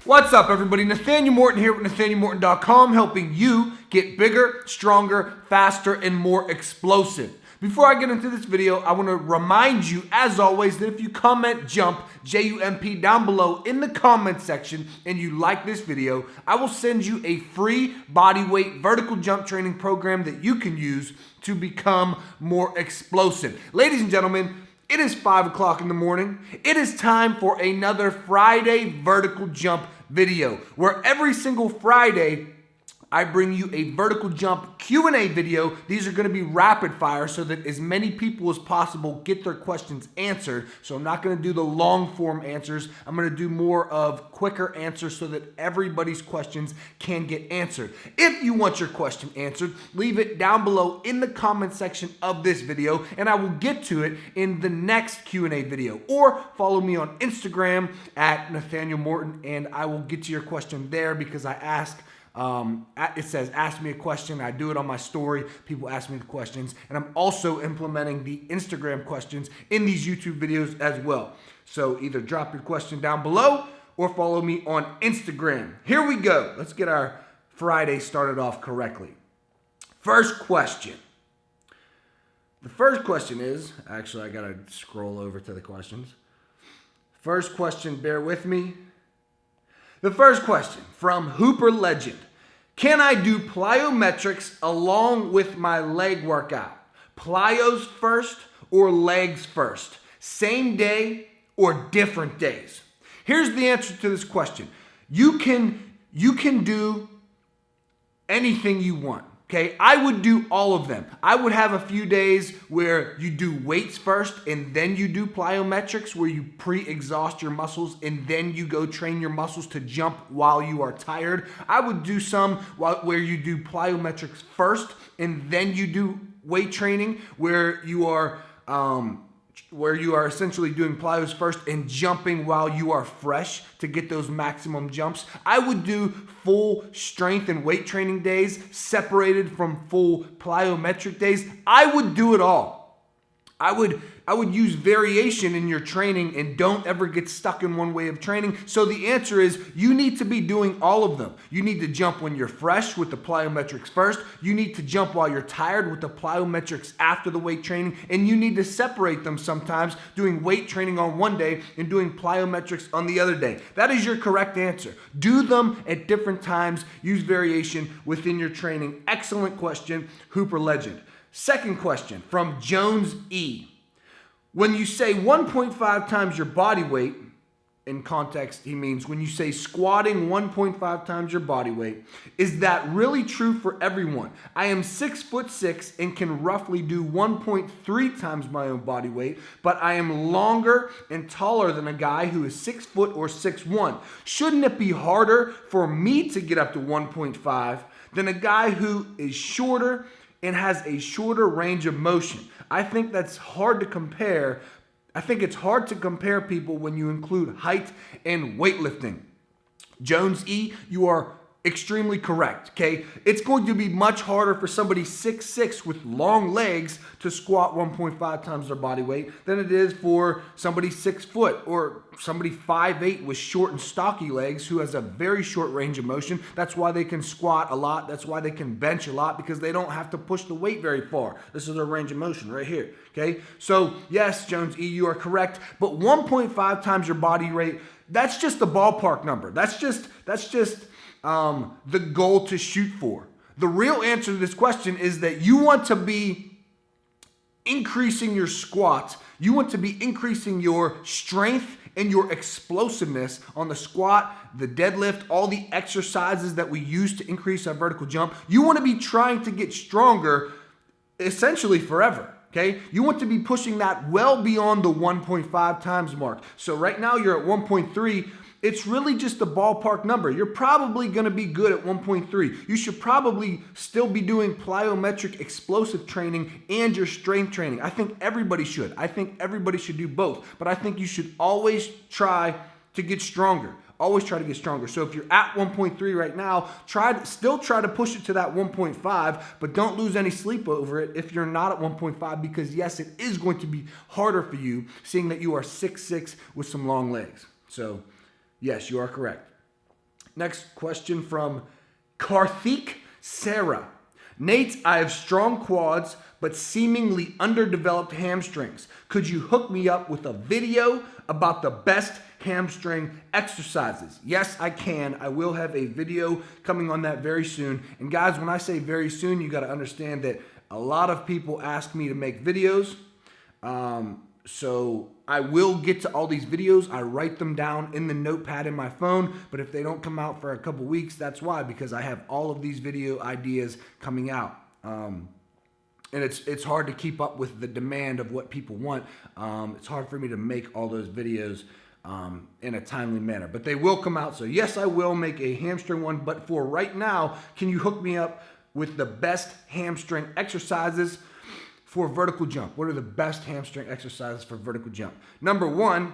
What's up, everybody? Nathanael Morton here with NathanaelMorton.com, helping you get bigger, stronger, faster, and more explosive. Before I get into this video, I want to remind you, as always, that if you comment JUMP, J-U-M-P, down below in the comment section and you like this video, I will send you a free bodyweight vertical jump training program that you can use to become more explosive. Ladies and gentlemen, it is 5 o'clock in the morning. It is time for another Friday vertical jump video, where every single Friday I bring you a vertical jump Q&A video. These are going to be rapid fire so that as many people as possible get their questions answered. So I'm not going to do the long form answers. I'm going to do more of quicker answers so that everybody's questions can get answered. If you want your question answered, leave it down below in the comment section of this video and I will get to it in the next Q&A video. Or follow me on Instagram at Nathanael Morton and I will get to your question there because I ask. It says, ask me a question. I do it on my story. People ask me the questions. And I'm also implementing the Instagram questions in these YouTube videos as well. So either drop your question down below or follow me on Instagram. Here we go. Let's get our Friday started off correctly. First question. The first question is, actually, I got to scroll over to the questions. First question, bear with me. The first question from Hooper Legend. Can I do plyometrics along with my leg workout? Plyos first or legs first? Same day or different days? Here's the answer to this question. You can do anything you want. Okay, I would do all of them. I would have a few days where you do weights first and then you do plyometrics where you pre-exhaust your muscles and then you go train your muscles to jump while you are tired. I would do some where you do plyometrics first and then you do weight training where you are essentially doing plyos first and jumping while you are fresh to get those maximum jumps. I would do full strength and weight training days separated from full plyometric days. I would do it all. I would use variation in your training and don't ever get stuck in one way of training. So the answer is you need to be doing all of them. You need to jump when you're fresh with the plyometrics first. You need to jump while you're tired with the plyometrics after the weight training. And you need to separate them sometimes, doing weight training on one day and doing plyometrics on the other day. That is your correct answer. Do them at different times. Use variation within your training. Excellent question, Hooper Legend. Second question from Jones E. When you say 1.5 times your body weight, in context, he means when you say squatting 1.5 times your body weight, is that really true for everyone? I am 6'6" and can roughly do 1.3 times my own body weight, but I am longer and taller than a guy who is 6 foot or 6'1". Shouldn't it be harder for me to get up to 1.5 than a guy who is shorter and has a shorter range of motion? I think that's hard to compare. I think it's hard to compare people when you include height and weightlifting. Jones E., you are extremely correct, okay? It's going to be much harder for somebody 6'6" with long legs to squat 1.5 times their body weight than it is for somebody 6 foot or somebody 5'8" with short and stocky legs who has a very short range of motion. That's why they can squat a lot. That's why they can bench a lot, because they don't have to push the weight very far. This is their range of motion right here, okay? So yes, Jones E., you are correct, but 1.5 times your body weight, that's just a ballpark number. That's just the goal to shoot for. The real answer to this question is that you want to be increasing your squats. You want to be increasing your strength and your explosiveness on the squat, the deadlift, all the exercises that we use to increase our vertical jump. You want to be trying to get stronger essentially forever. Okay, you want to be pushing that well beyond the 1.5 times mark. So right now you're at 1.3. It's really just a ballpark number. You're probably going to be good at 1.3. You should probably still be doing plyometric explosive training and your strength training. I think everybody should. I think everybody should do both. But I think you should always try to get stronger. Always try to get stronger. So if you're at 1.3 right now, still try to push it to that 1.5, but don't lose any sleep over it if you're not at 1.5, because yes, it is going to be harder for you, seeing that you are 6'6" with some long legs. So yes, you are correct. Next question from Karthik Sarah. Nate, I have strong quads, but seemingly underdeveloped hamstrings. Could you hook me up with a video about the best hamstring exercises? Yes, I can. I will have a video coming on that very soon. And guys, when I say very soon, you got to understand that a lot of people ask me to make videos. So I will get to all these videos. I write them down in the notepad in my phone, but if they don't come out for a couple weeks, that's why, because I have all of these video ideas coming out. And it's hard to keep up with the demand of what people want. It's hard for me to make all those videos in a timely manner, but they will come out. So yes, I will make a hamstring one, but for right now, can you hook me up with the best hamstring exercises for vertical jump? What are the best hamstring exercises for vertical jump? Number one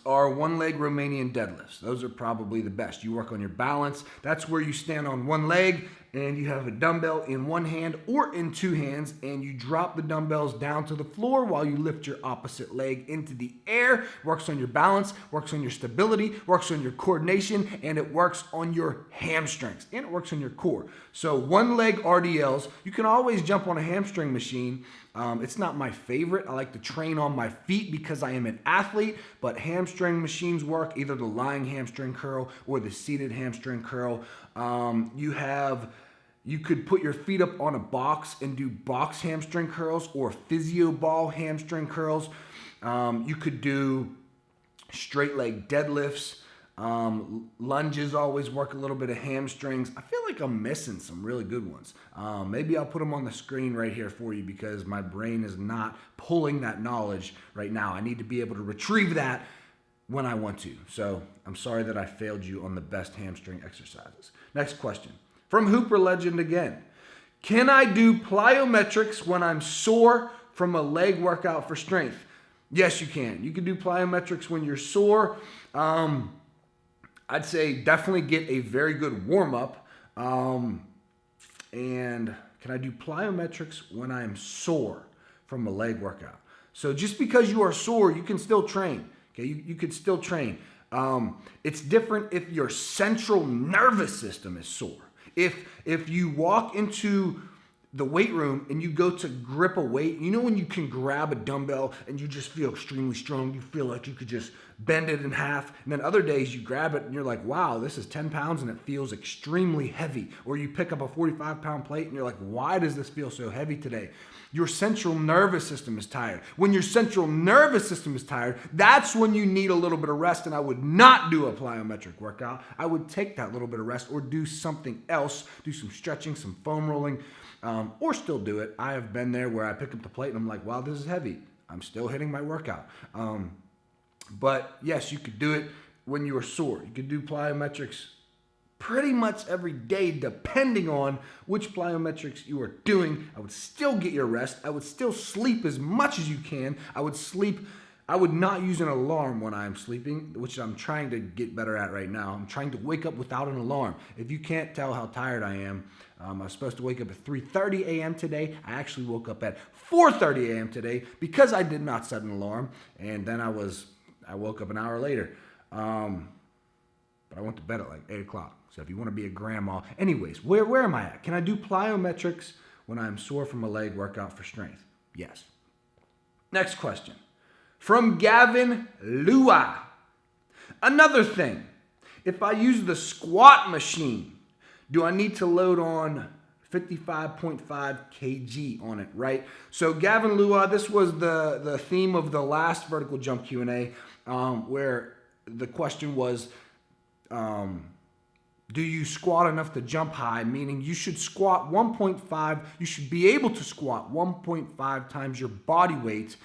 are one leg Romanian deadlifts. Those are probably the best. You work on your balance. That's where you stand on one leg and you have a dumbbell in one hand or in two hands, and you drop the dumbbells down to the floor while you lift your opposite leg into the air. Works on your balance, works on your stability, works on your coordination, and it works on your hamstrings, and it works on your core. So one leg RDLs. You can always jump on a hamstring machine. It's not my favorite. I like to train on my feet because I am an athlete, but hamstring machines work, either the lying hamstring curl or the seated hamstring curl. You could put your feet up on a box and do box hamstring curls or physio ball hamstring curls. You could do straight leg deadlifts. Lunges always work a little bit of hamstrings. I feel like I'm missing some really good ones. Maybe I'll put them on the screen right here for you because my brain is not pulling that knowledge right now. I need to be able to retrieve that when I want to. So I'm sorry that I failed you on the best hamstring exercises. Next question. From Hooper Legend again. Can I do plyometrics when I'm sore from a leg workout for strength? Yes, you can. You can do plyometrics when you're sore. I'd say definitely get a very good warm-up. And can I do plyometrics when I'm sore from a leg workout? So just because you are sore, you can still train. Okay, you could still train. It's different if your central nervous system is sore. If you walk into the weight room and you go to grip a weight, you know when you can grab a dumbbell and you just feel extremely strong, you feel like you could just bend it in half, and then other days you grab it and you're like, wow, this is 10 pounds and it feels extremely heavy. Or you pick up a 45-pound plate and you're like, why does this feel so heavy today? Your central nervous system is tired. When your central nervous system is tired, that's when you need a little bit of rest, and I would not do a plyometric workout. I would take that little bit of rest or do something else, do some stretching, some foam rolling, or still do it. I have been there where I pick up the plate and I'm like, wow, this is heavy. I'm still hitting my workout. But yes, you could do it when you are sore. You could do plyometrics pretty much every day, depending on which plyometrics you are doing. I would still get your rest. I would still sleep as much as you can. I would not use an alarm when I'm sleeping, which I'm trying to get better at right now. I'm trying to wake up without an alarm. If you can't tell how tired I am, I was supposed to wake up at 3:30 a.m. today. I actually woke up at 4:30 a.m. today because I did not set an alarm, and then I woke up an hour later. But I went to bed at like 8 o'clock. So if you want to be a grandma. Anyways, where am I at? Can I do plyometrics when I'm sore from a leg workout for strength? Yes. Next question. From Gavin Lua. Another thing. If I use the squat machine, do I need to load on 55.5 kg on it, right? So Gavin Lua, this was the theme of the last vertical jump Q&A, where the question was, do you squat enough to jump high? Meaning you should squat 1.5, you should be able to squat 1.5 times your body weight.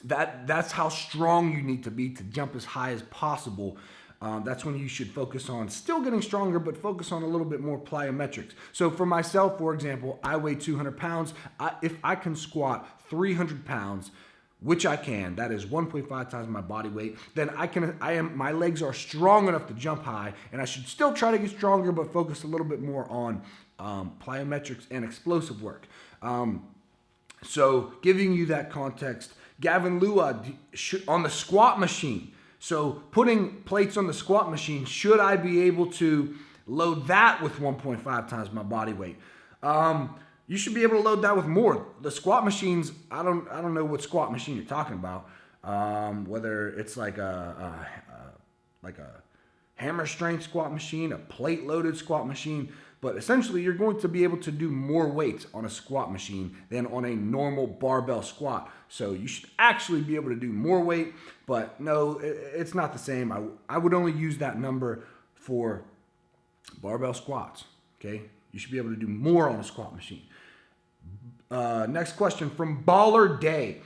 That's how strong you need to be to jump as high as possible. That's when you should focus on still getting stronger, but focus on a little bit more plyometrics. So for myself, for example, I weigh 200 pounds. If I can squat 300 pounds, which I can, that is 1.5 times my body weight, then my legs are strong enough to jump high, and I should still try to get stronger, but focus a little bit more on plyometrics and explosive work. So giving you that context, Gavin Lua, on the squat machine, So putting plates on the squat machine, should I be able to load that with 1.5 times my body weight? You should be able to load that with more. The squat machines, I don't know what squat machine you're talking about. Whether it's like a hammer strength squat machine, a plate loaded squat machine, but essentially you're going to be able to do more weights on a squat machine than on a normal barbell squat. So you should actually be able to do more weight, but no, it's not the same. I would only use that number for barbell squats, okay? You should be able to do more on a squat machine. Next question from Baller Day.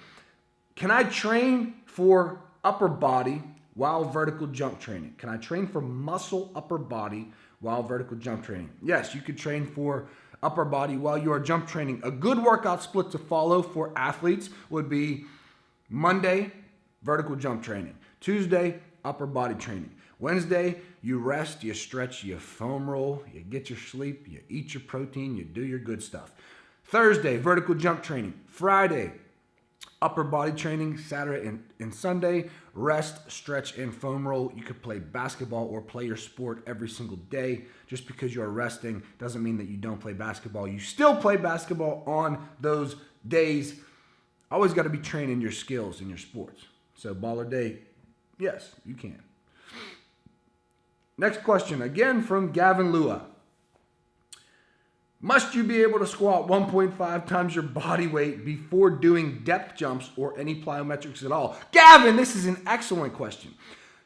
Can I train for upper body while vertical jump training? Can I train for muscle upper body while vertical jump training? Yes, you could train for upper body while you are jump training. A good workout split to follow for athletes would be Monday, vertical jump training. Tuesday, upper body training. Wednesday, you rest, you stretch, you foam roll, you get your sleep, you eat your protein, you do your good stuff. Thursday, vertical jump training. Friday, upper body training. Saturday and Sunday, rest, stretch, and foam roll. You could play basketball or play your sport every single day. Just because you're resting doesn't mean that you don't play basketball. You still play basketball on those days. Always got to be training your skills in your sports. So Baller Day, yes, you can. Next question, again from Gavin Lua. Must you be able to squat 1.5 times your body weight before doing depth jumps or any plyometrics at all? Gavin, this is an excellent question.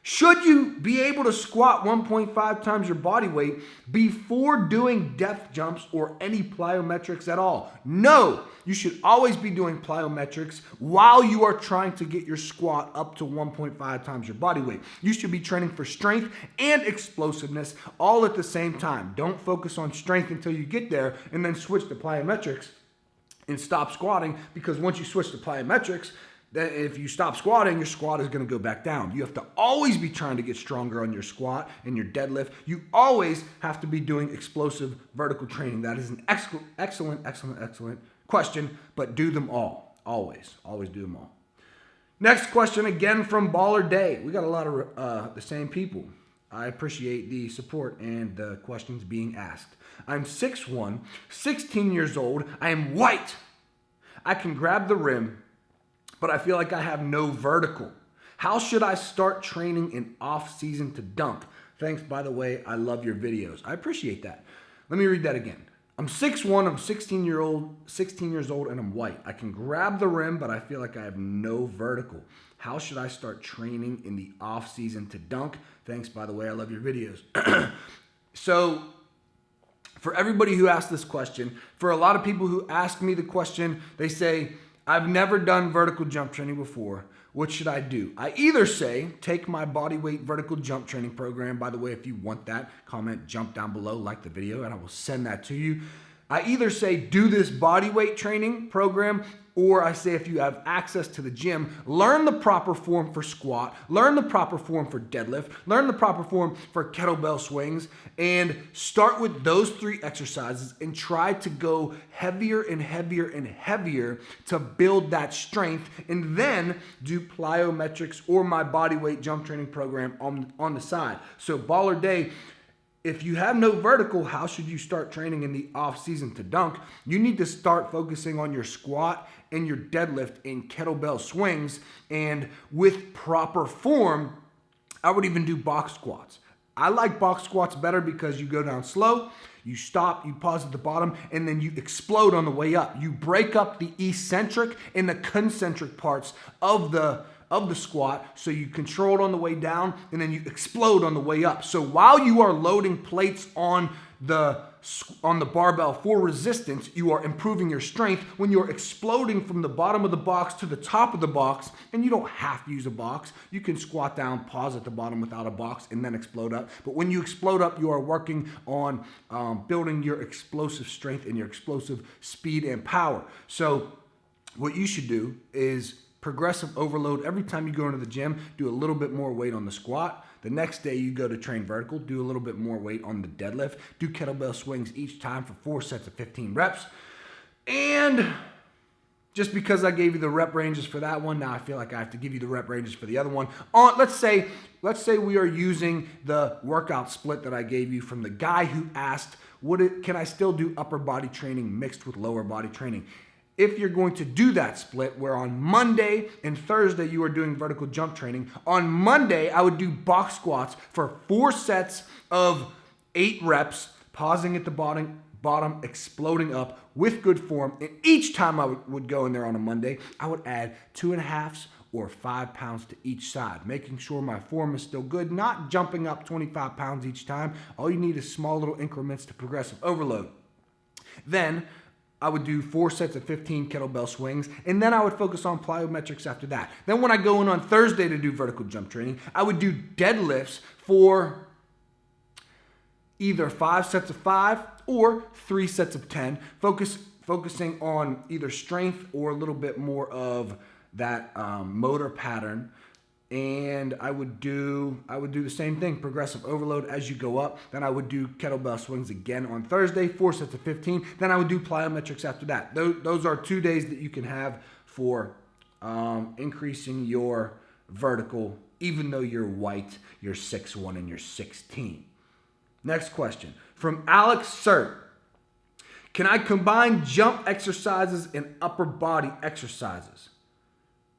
Should you be able to squat 1.5 times your body weight before doing depth jumps or any plyometrics at all? No, you should always be doing plyometrics while you are trying to get your squat up to 1.5 times your body weight. You should be training for strength and explosiveness all at the same time. Don't focus on strength until you get there and then switch to plyometrics and stop squatting, because once you switch to plyometrics, then if you stop squatting, your squat is going to go back down. You have to always be trying to get stronger on your squat and your deadlift. You always have to be doing explosive vertical training. That is an excellent question, but do them all. Always do them all. Next question, again from Baller Day. We got a lot of the same people. I appreciate the support and the questions being asked. I'm 6'1", 16 years old. I am white. I can grab the rim, but I feel like I have no vertical. How should I start training in off season to dunk? Thanks, by the way, I love your videos. I appreciate that. Let me read that again. I'm 6'1", I'm 16 years old, and I'm white. I can grab the rim, but I feel like I have no vertical. How should I start training in the off season to dunk? Thanks, by the way, I love your videos. So, for everybody who asked this question, for a lot of people who ask me the question, they say, I've never done vertical jump training before. What should I do? I either say, take my body weight vertical jump training program. By the way, if you want that, comment jump down below, like the video, and I will send that to you. I either say, do this body weight training program, or I say, if you have access to the gym, learn the proper form for squat, learn the proper form for deadlift, learn the proper form for kettlebell swings, and start with those 3 exercises and try to go heavier and heavier and heavier to build that strength, and then do plyometrics or my body weight jump training program on the side. So Baller Day, if you have no vertical, how should you start training in the off season to dunk? You need to start focusing on your squat and your deadlift and kettlebell swings, and with proper form, I would even do box squats. I like box squats better because you go down slow, you stop, you pause at the bottom, and then you explode on the way up. You break up the eccentric and the concentric parts of the squat, so you control it on the way down, and then you explode on the way up. So while you are loading plates on the barbell for resistance, you are improving your strength. When you're exploding from the bottom of the box to the top of the box, and you don't have to use a box, you can squat down, pause at the bottom without a box, and then explode up. But when you explode up, you are working on building your explosive strength and your explosive speed and power. So what you should do is progressive overload. Every time you go into the gym, do a little bit more weight on the squat. The next day you go to train vertical, do a little bit more weight on the deadlift, do kettlebell swings each time for 4 sets of 15 reps, and just because I gave you the rep ranges for that one, now I feel like I have to give you the rep ranges for the other one. Let's say we are using the workout split that I gave you from the guy who asked, can I still do upper body training mixed with lower body training? If you're going to do that split, where on Monday and Thursday you are doing vertical jump training, on Monday I would do box squats for 4 sets of 8 reps, pausing at the bottom, exploding up with good form. And each time I would go in there on a Monday, I would add 2.5 or 5 pounds to each side, making sure my form is still good, not jumping up 25 pounds each time. All you need is small little increments to progressive overload. Then I would do 4 sets of 15 kettlebell swings, and then I would focus on plyometrics after that. Then when I go in on Thursday to do vertical jump training, I would do deadlifts for either 5 sets of 5 or 3 sets of 10, focusing on either strength or a little bit more of that motor pattern. And I would do the same thing, progressive overload as you go up. Then I would do kettlebell swings again on Thursday, 4 sets of 15. Then I would do plyometrics after that. Those are 2 days that you can have for increasing your vertical, even though you're white, you're 6'1", and you're 16. Next question from Alex Sert. Can I combine jump exercises and upper body exercises?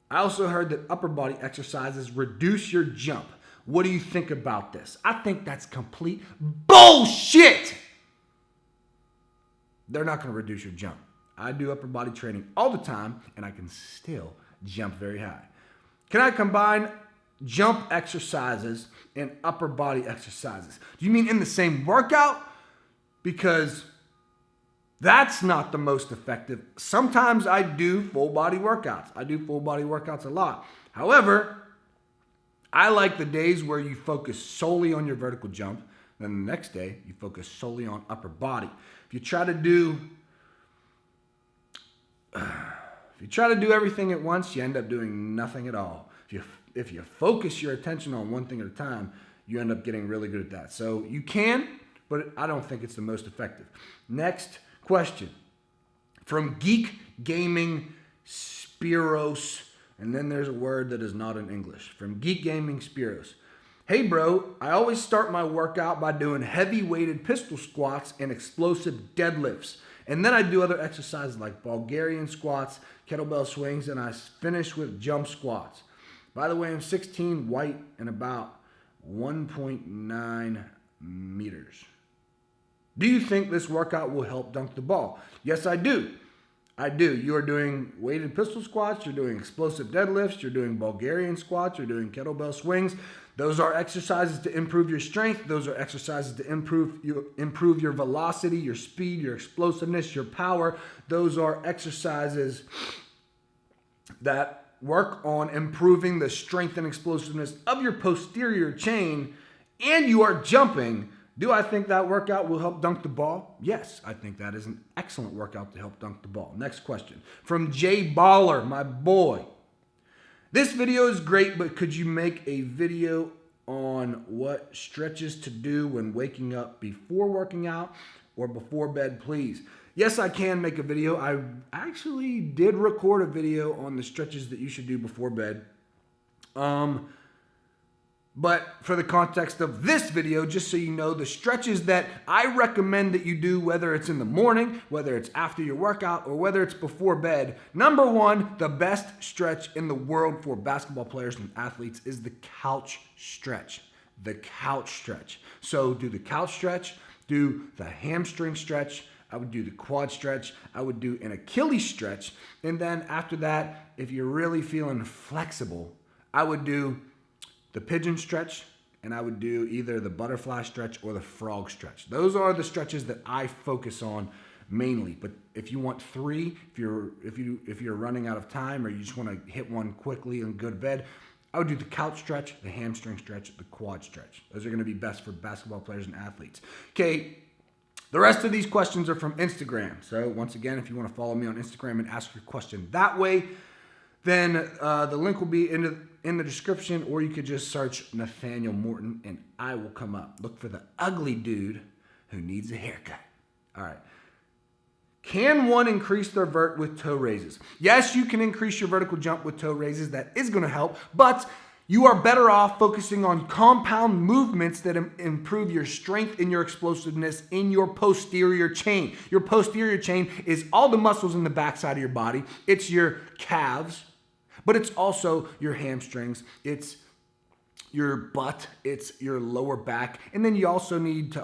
I also heard that upper body exercises reduce your jump. What do you think about this? I think that's complete bullshit. They're not going to reduce your jump. I do upper body training all the time, and I can still jump very high. Can I combine jump exercises and upper body exercises? Do you mean in the same workout? Because that's not the most effective. Sometimes I do full body workouts. I do full body workouts a lot. However, I like the days where you focus solely on your vertical jump. Then the next day, you focus solely on upper body. If you try to do everything at once, you end up doing nothing at all. If you focus your attention on one thing at a time, you end up getting really good at that. So you can, but I don't think it's the most effective. Next question from Geek Gaming Spiros, and then there's a word that is not in English. From Geek Gaming Spiros. Hey bro, I always start my workout by doing heavy weighted pistol squats and explosive deadlifts. And then I do other exercises like Bulgarian squats, kettlebell swings, and I finish with jump squats. By the way, I'm 16, white, and about 1.9 meters. Do you think this workout will help dunk the ball? Yes, I do. I do. You are doing weighted pistol squats, you're doing explosive deadlifts, you're doing Bulgarian squats, you're doing kettlebell swings. Those are exercises to improve your strength. Those are exercises to improve your velocity, your speed, your explosiveness, your power. Those are exercises that work on improving the strength and explosiveness of your posterior chain, and you are jumping. Do I think that workout will help dunk the ball? Yes, I think that is an excellent workout to help dunk the ball. Next question from Jay Baller, my boy. This video is great, but could you make a video on what stretches to do when waking up before working out or before bed, please? Yes, I can make a video. I actually did record a video on the stretches that you should do before bed. But for the context of this video, just so you know, the stretches that I recommend that you do, whether it's in the morning, whether it's after your workout, or whether it's before bed. Number one, the best stretch in the world for basketball players and athletes is the couch stretch. The couch stretch. So do the couch stretch, do the hamstring stretch. I would do the quad stretch. I would do an Achilles stretch. And then after that, if you're really feeling flexible, I would do the pigeon stretch, and I would do either the butterfly stretch or the frog stretch. Those are the stretches that I focus on mainly. But if you want 3, if you're running out of time or you just want to hit one quickly and go to bed, I would do the couch stretch, the hamstring stretch, the quad stretch. Those are going to be best for basketball players and athletes. Okay, the rest of these questions are from Instagram. So once again, if you want to follow me on Instagram and ask your question that way, then the link will be in the description, or you could just search Nathanael Morton and I will come up. Look for the ugly dude who needs a haircut. All right. Can one increase their vert with toe raises? Yes, you can increase your vertical jump with toe raises. That is going to help, but you are better off focusing on compound movements that improve your strength and your explosiveness in your posterior chain. Your posterior chain is all the muscles in the backside of your body. It's your calves, but it's also your hamstrings. It's your butt, it's your lower back, and then you also need to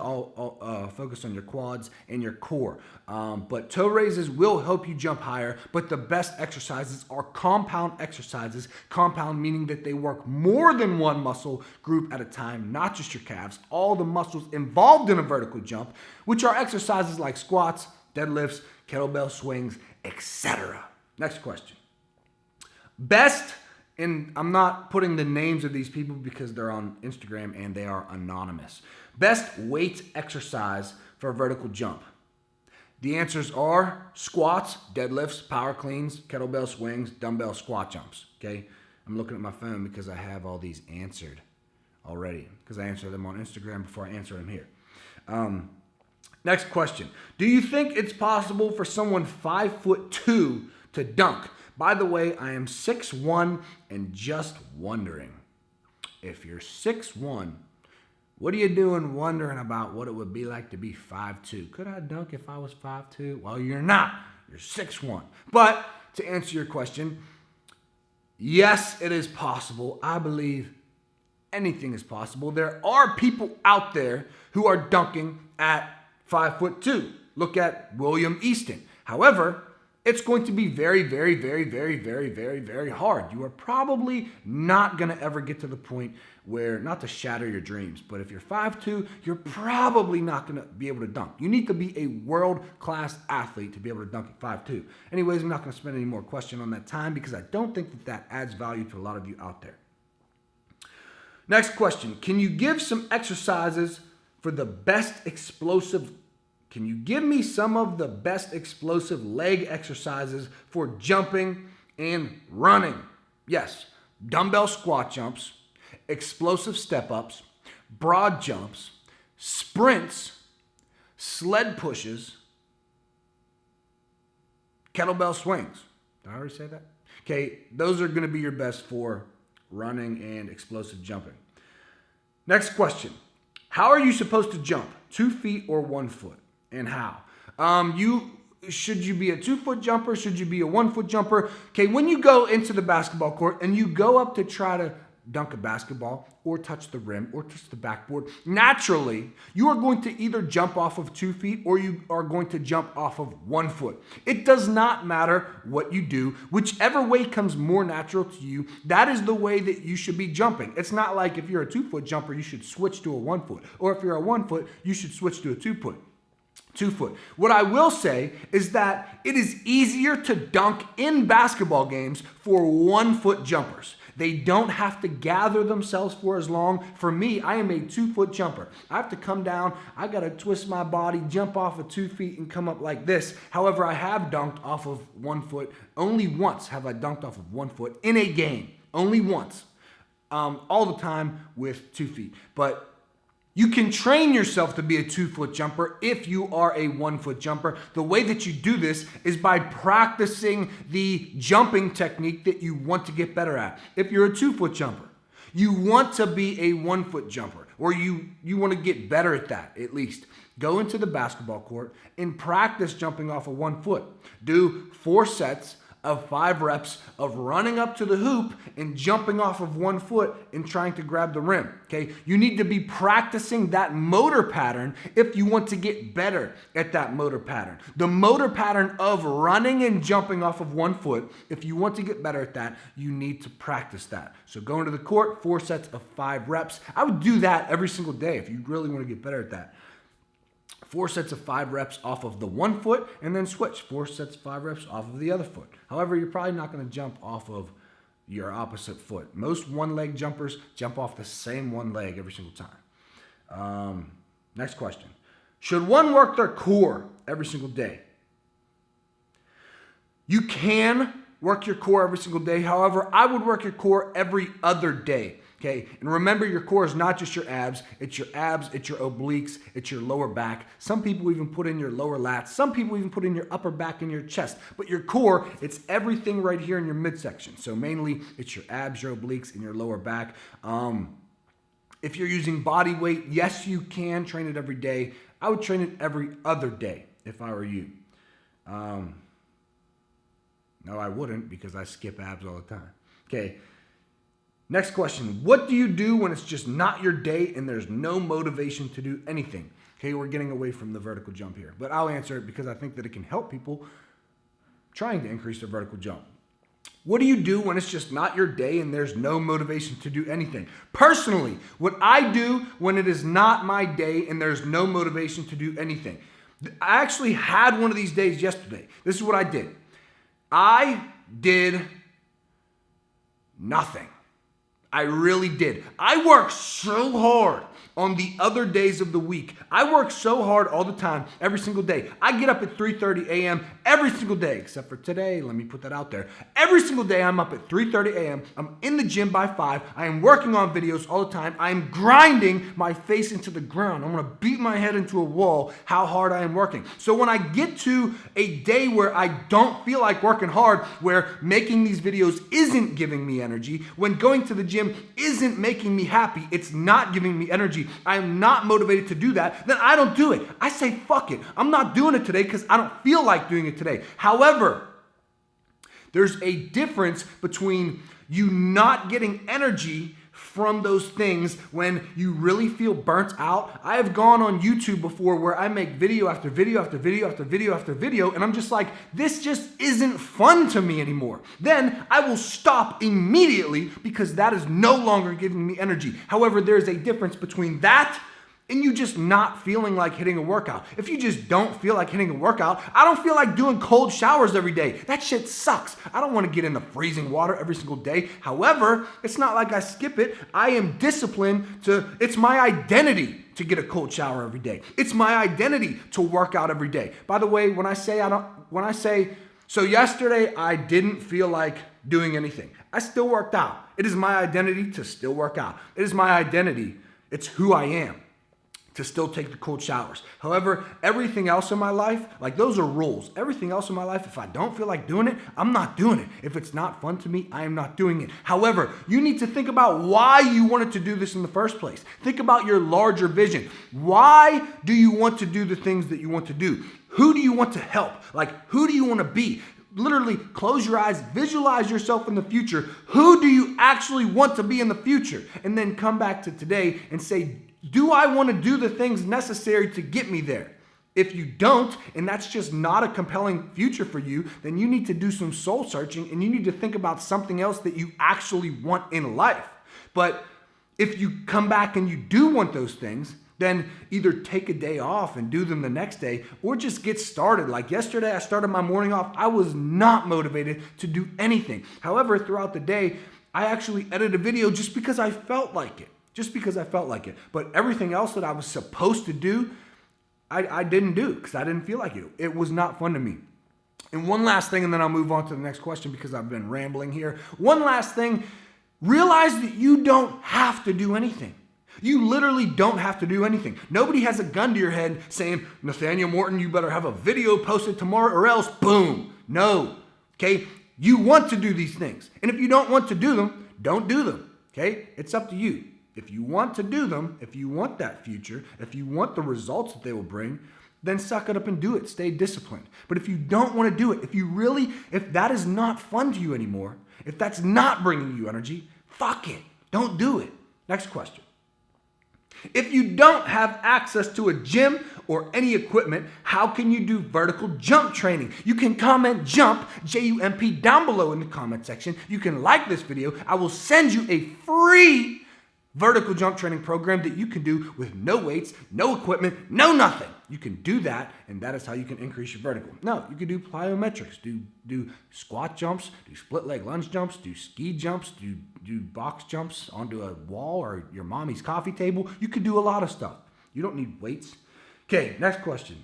focus on your quads and your core. But toe raises will help you jump higher, but the best exercises are compound exercises. Compound meaning that they work more than one muscle group at a time, not just your calves, all the muscles involved in a vertical jump, which are exercises like squats, deadlifts, kettlebell swings, etc. Next question. Best, and I'm not putting the names of these people because they're on Instagram and they are anonymous. Best weight exercise for a vertical jump. The answers are squats, deadlifts, power cleans, kettlebell swings, dumbbell squat jumps. Okay, I'm looking at my phone because I have all these answered already because I answered them on Instagram before I answer them here. Next question. Do you think it's possible for someone 5'2" to dunk? By the way, I am 6'1" and just wondering, if you're 6'1", what are you doing wondering about what it would be like to be 5'2"? Could I dunk if I was 5'2"? Well, you're not. You're 6'1". But to answer your question, yes, it is possible. I believe anything is possible. There are people out there who are dunking at 5'2". Look at William Easton. However, it's going to be very, very, very, very, very, very, very hard. You are probably not going to ever get to the point where, not to shatter your dreams, but if you're 5'2", you're probably not going to be able to dunk. You need to be a world-class athlete to be able to dunk at 5'2". Anyways, I'm not going to spend any more question on that time because I don't think that that adds value to a lot of you out there. Next question. Can you give some exercises for the best explosive? Can you give me some of the best explosive leg exercises for jumping and running? Yes, dumbbell squat jumps, explosive step-ups, broad jumps, sprints, sled pushes, kettlebell swings. Did I already say that? Okay, those are going to be your best for running and explosive jumping. Next question. How are you supposed to jump? 2 feet or 1 foot? And how? Should you be a 2-foot jumper? Should you be a 1-foot jumper? Okay, when you go into the basketball court and you go up to try to dunk a basketball or touch the rim or touch the backboard, naturally, you are going to either jump off of 2 feet or you are going to jump off of 1 foot. It does not matter what you do. Whichever way comes more natural to you, that is the way that you should be jumping. It's not like if you're a 2-foot jumper, you should switch to a 1 foot. Or if you're a 1 foot, you should switch to a 2 foot. 2 foot. What I will say is that it is easier to dunk in basketball games for 1 foot jumpers. They don't have to gather themselves for as long. For me, I am a 2 foot jumper. I have to come down, I got to twist my body, jump off of 2 feet and come up like this. However, I have dunked off of 1 foot. Only once have I dunked off of 1 foot in a game. Only once. All the time with 2 feet. But you can train yourself to be a 2-foot jumper if you are a 1-foot jumper. The way that you do this is by practicing the jumping technique that you want to get better at. If you're a 2-foot jumper, you want to be a 1-foot jumper, or you want to get better at that at least. Go into the basketball court and practice jumping off of 1 foot. Do 4 sets of 5 reps of running up to the hoop and jumping off of 1 foot and trying to grab the rim, okay? You need to be practicing that motor pattern if you want to get better at that motor pattern. The motor pattern of running and jumping off of 1 foot, if you want to get better at that, you need to practice that. So go into the court, 4 sets of 5 reps. I would do that every single day if you really want to get better at that. 4 sets of 5 reps off of the 1 foot and then switch 4 sets of 5 reps off of the other foot. However, you're probably not going to jump off of your opposite foot. Most one-leg jumpers jump off the same one leg every single time. Next question. Should one work their core every single day? You can work your core every single day. However, I would work your core every other day. Okay, and remember, your core is not just your abs, it's your obliques, it's your lower back. Some people even put in your lower lats. Some people even put in your upper back and your chest. But your core, it's everything right here in your midsection. So mainly, it's your abs, your obliques, and your lower back. If you're using body weight, yes, you can train it every day. I would train it every other day if I were you. No, I wouldn't, because I skip abs all the time. Okay. Next question. What do you do when it's just not your day and there's no motivation to do anything? Okay, we're getting away from the vertical jump here, but I'll answer it because I think that it can help people trying to increase their vertical jump. What do you do when it's just not your day and there's no motivation to do anything? Personally, what I do when it is not my day and there's no motivation to do anything. I actually had one of these days yesterday. This is what I did. I did nothing. I really did. I worked so hard on the other days of the week. I work so hard all the time, every single day. I get up at 3:30 a.m. every single day, except for today. Let me put that out there. Every single day, I'm up at 3:30 a.m. I'm in the gym by 5. I am working on videos all the time. I am grinding my face into the ground. I'm going to beat my head into a wall how hard I am working. So when I get to a day where I don't feel like working hard, where making these videos isn't giving me energy, when going to the gym isn't making me happy, it's not giving me energy, I am not motivated to do that, then I don't do it. I say, fuck it. I'm not doing it today because I don't feel like doing it today. However, there's a difference between you not getting energy from those things when you really feel burnt out. I have gone on YouTube before where I make video after video after video after video after video, and I'm just like, this just isn't fun to me anymore. Then I will stop immediately because that is no longer giving me energy. However, there's a difference between that and you just not feeling like hitting a workout. If you just don't feel like hitting a workout, I don't feel like doing cold showers every day. That shit sucks. I don't want to get in the freezing water every single day. However, it's not like I skip it. I am disciplined it's my identity to get a cold shower every day. It's my identity to work out every day. By the way, so yesterday I didn't feel like doing anything. I still worked out. It is my identity to still work out. It is my identity. It's who I am to still take the cold showers. However, everything else in my life, like those are rules. Everything else in my life, if I don't feel like doing it, I'm not doing it. If it's not fun to me, I am not doing it. However, you need to think about why you wanted to do this in the first place. Think about your larger vision. Why do you want to do the things that you want to do? Who do you want to help? Like, who do you want to be? Literally close your eyes, visualize yourself in the future. Who do you actually want to be in the future? And then come back to today and say, do I want to do the things necessary to get me there? If you don't, and that's just not a compelling future for you, then you need to do some soul searching and you need to think about something else that you actually want in life. But if you come back and you do want those things, then either take a day off and do them the next day or just get started. Like yesterday, I started my morning off. I was not motivated to do anything. However, throughout the day, I actually edited a video just because I felt like it. But everything else that I was supposed to do, I didn't do because I didn't feel like it. It was not fun to me. And one last thing, and then I'll move on to the next question because I've been rambling here. One last thing, realize that you don't have to do anything. You literally don't have to do anything. Nobody has a gun to your head saying, Nathanael Morton, you better have a video posted tomorrow or else, boom. No, okay? You want to do these things. And if you don't want to do them, don't do them, okay? It's up to you. If you want to do them, if you want that future, if you want the results that they will bring, then suck it up and do it. Stay disciplined. But if you don't want to do it, if that is not fun to you anymore, if that's not bringing you energy, fuck it. Don't do it. Next question. If you don't have access to a gym or any equipment, how can you do vertical jump training? You can comment jump, J-U-M-P, down below in the comment section. You can like this video. I will send you a free vertical jump training program that you can do with no weights, no equipment, no nothing. You can do that, and that is how you can increase your vertical. No, you can do plyometrics, do squat jumps, do split leg lunge jumps, do ski jumps, do box jumps onto a wall or your mommy's coffee table. You can do a lot of stuff. You don't need weights. Okay, next question.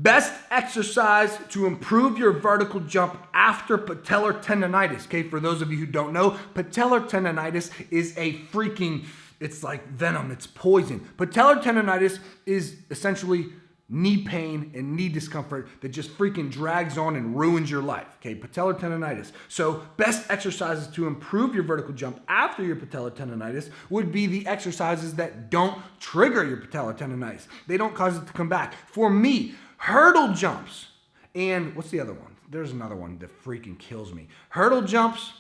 Best exercise to improve your vertical jump after patellar tendonitis. Okay, for those of you who don't know, patellar tendonitis is a freaking, it's like venom, it's poison. Patellar tendonitis is essentially knee pain and knee discomfort that just freaking drags on and ruins your life. Okay, patellar tendonitis. So best exercises to improve your vertical jump after your patellar tendonitis would be the exercises that don't trigger your patellar tendonitis. They don't cause it to come back. For me, hurdle jumps, and what's the other one? There's another one that freaking kills me. Hurdle jumps,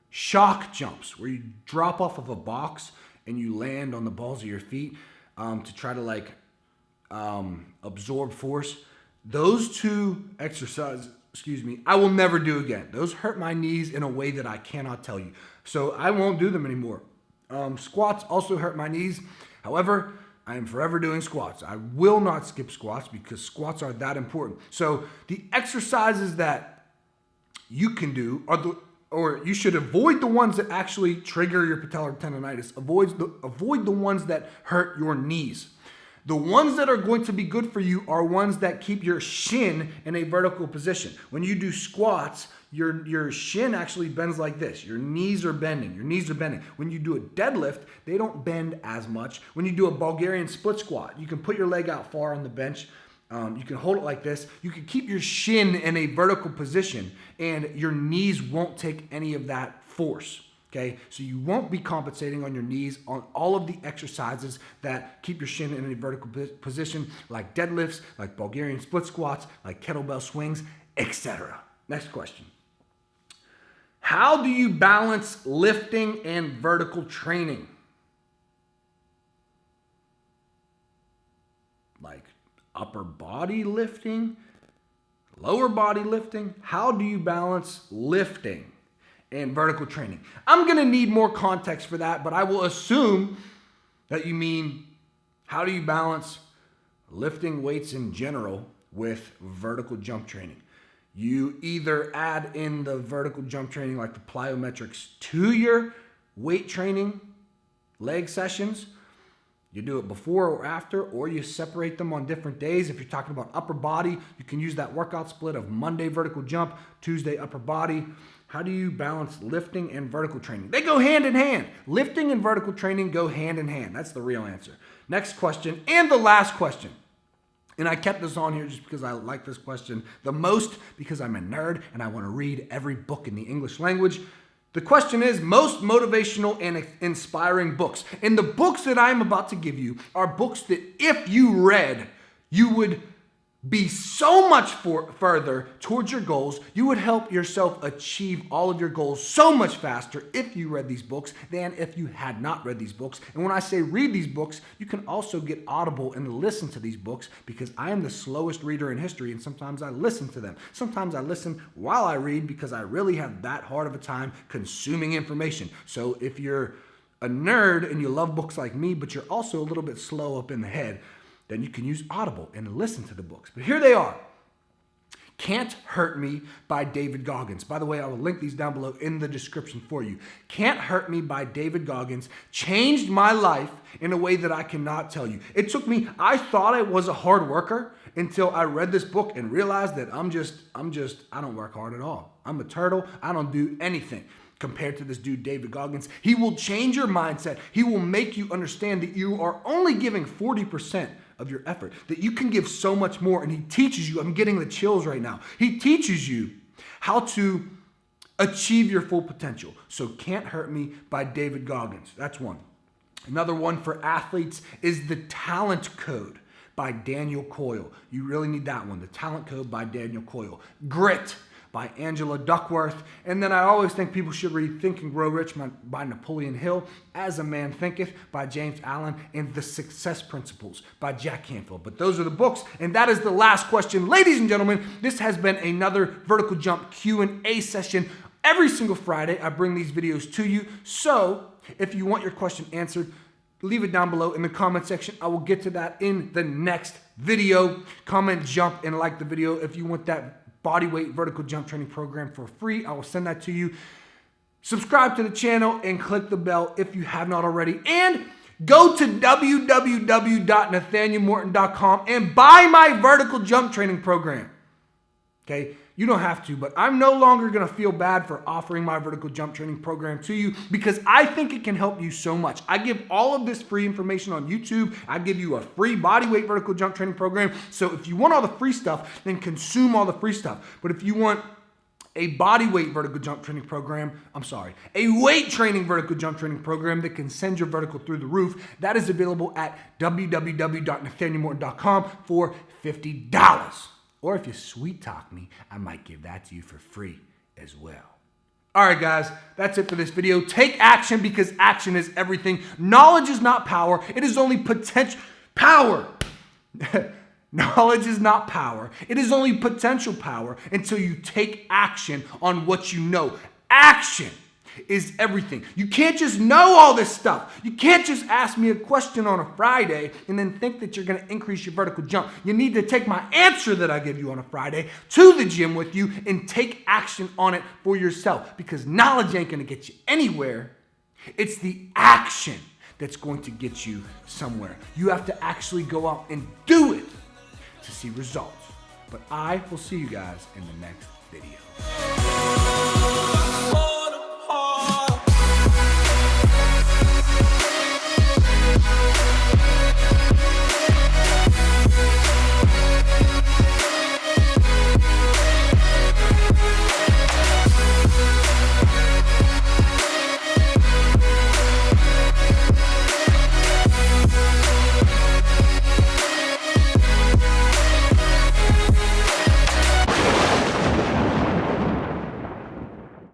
shock jumps, where you drop off of a box and you land on the balls of your feet to try to absorb force. Those two exercises, I will never do again. Those hurt my knees in a way that I cannot tell you. So I won't do them anymore. Squats also hurt my knees. However, I am forever doing squats. I will not skip squats because squats are that important. So the exercises that you can do or you should avoid the ones that actually trigger your patellar tendonitis. Avoid the ones that hurt your knees. The ones that are going to be good for you are ones that keep your shin in a vertical position. When you do squats, your shin actually bends like this. Your knees are bending. When you do a deadlift, they don't bend as much. When you do a Bulgarian split squat, you can put your leg out far on the bench. You can hold it like this. You can keep your shin in a vertical position and your knees won't take any of that force. Okay, so you won't be compensating on your knees on all of the exercises that keep your shin in a vertical position, like deadlifts, like Bulgarian split squats, like kettlebell swings, etc. Next question. How do you balance lifting and vertical training? Like upper body lifting, lower body lifting? How do you balance lifting and vertical training? I'm going to need more context for that, but I will assume that you mean how do you balance lifting weights in general with vertical jump training? You either add in the vertical jump training like the plyometrics to your weight training leg sessions. You do it before or after, or you separate them on different days. If you're talking about upper body, you can use that workout split of Monday vertical jump, Tuesday upper body. How do you balance lifting and vertical training? They go hand in hand. Lifting and vertical training go hand in hand. That's the real answer. Next question, and the last question. And I kept this on here just because I like this question the most, because I'm a nerd and I want to read every book in the English language. The question is most motivational and inspiring books. And the books that I'm about to give you are books that if you read, you would be so much further towards your goals. You would help yourself achieve all of your goals so much faster if you read these books than if you had not read these books. And when I say read these books, you can also get Audible and listen to these books, because I am the slowest reader in history and sometimes I listen to them. Sometimes I listen while I read because I really have that hard of a time consuming information. So if you're a nerd and you love books like me, but you're also a little bit slow up in the head, then you can use Audible and listen to the books. But here they are. Can't Hurt Me by David Goggins. By the way, I will link these down below in the description for you. Can't Hurt Me by David Goggins changed my life in a way that I cannot tell you. It took me, I thought I was a hard worker until I read this book and realized that I don't work hard at all. I'm a turtle. I don't do anything compared to this dude, David Goggins. He will change your mindset. He will make you understand that you are only giving 40% of your effort, that you can give so much more. And he teaches you, I'm getting the chills right now. He teaches you how to achieve your full potential. So Can't Hurt Me by David Goggins. That's one. Another one for athletes is The Talent Code by Daniel Coyle. You really need that one. The Talent Code by Daniel Coyle. Grit by Angela Duckworth. And then I always think people should read Think and Grow Rich by Napoleon Hill, As a Man Thinketh by James Allen, and The Success Principles by Jack Canfield. But those are the books, and that is the last question. Ladies and gentlemen, this has been another Vertical Jump Q&A session. Every single Friday, I bring these videos to you. So if you want your question answered, leave it down below in the comment section. I will get to that in the next video. Comment, jump, and like the video if you want that bodyweight vertical jump training program for free. I will send that to you. Subscribe to the channel and click the bell if you have not already. And Go to www.nathanielmorton.com and buy my vertical jump training program. Okay? You don't have to, but I'm no longer going to feel bad for offering my vertical jump training program to you because I think it can help you so much. I give all of this free information on YouTube. I give you a free bodyweight vertical jump training program. So if you want all the free stuff, then consume all the free stuff. But if you want a bodyweight vertical jump training program, a weight training vertical jump training program that can send your vertical through the roof, that is available at www.nathanielmorton.com for $50. Or if you sweet talk me, I might give that to you for free as well. All right, guys, that's it for this video. Take action because action is everything. Knowledge is not power. It is only potential power. Knowledge is not power. It is only potential power until you take action on what you know. Action is everything. You can't just know all this stuff. You can't just ask me a question on a Friday and then think that you're going to increase your vertical jump. You need to take my answer that I give you on a Friday to the gym with you and take action on it for yourself because knowledge ain't going to get you anywhere. It's the action that's going to get you somewhere. You have to actually go out and do it to see results. But I will see you guys in the next video.